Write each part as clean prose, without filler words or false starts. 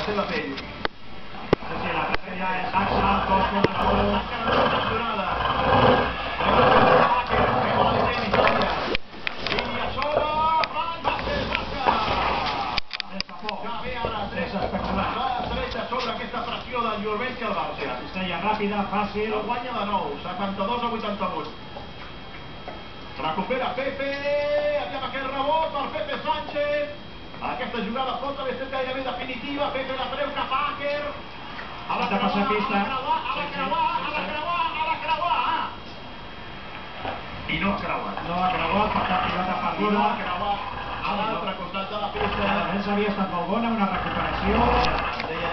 té la pell. Sí, sí, la tercera ja és Saxa, cos contra cos. Encara no està accionada. Línia sobre, Fran Vázquez, Saxa. Ja ve ara tres espectaculars. La dreta sobre aquesta pressió del Jurvent que el Barça. Cistella ràpida, fàcil. El guanya de nou, 72-88. Recupera Pepe, aviam aquest rebot per Pepe Sánchez. Aquesta jugada pot haver estat gairebé definitiva. Pepe la treu cap a Aker. A la creuar, a la creuar. I no ha creuat. No ha creuat, per tant, pilota I no perduda. ha creuat a l'altre costat de la pista. La defensa havia estat molt bona, una recuperació. Deia,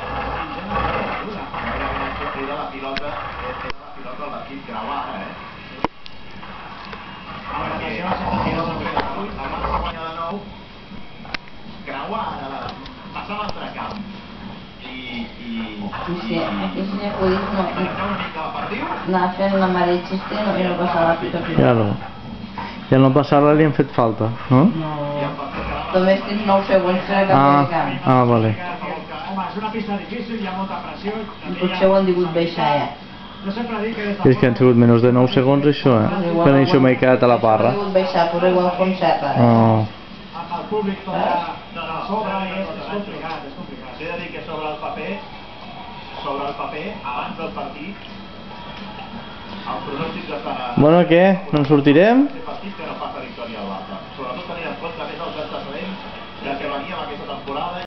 era la pilota el l'equip creuada, La marcació va ser mentirosa amb aquesta El Barça guanya de nou. Creuada, passar a l'altre camp. Aquí sí ha podido una mica la perdiu. anar fent la mare de xiste i no passar la pilota. I al no passar-la li han fet falta, no? No. Només tens 9 segons per a canviar de camp. Vale. Home, és una pista difícil, hi ha molta pressió. Potser ho han digut baixar, Jo sempre dic que des de És que han sigut menys de 9 segons això, Per això m'he quedat a la parra. Han digut baixar, però igual com serra. amb el públic tot a sobre i és complicat, és complicat. T'he de dir que sobre el paper, abans del partit, el pronòstic d'estar... Bueno, què? No en sortirem? Aquest partit que no passa victòria al Barça. Sobretot tenint en compte més els antecedents que venia amb aquesta temporada.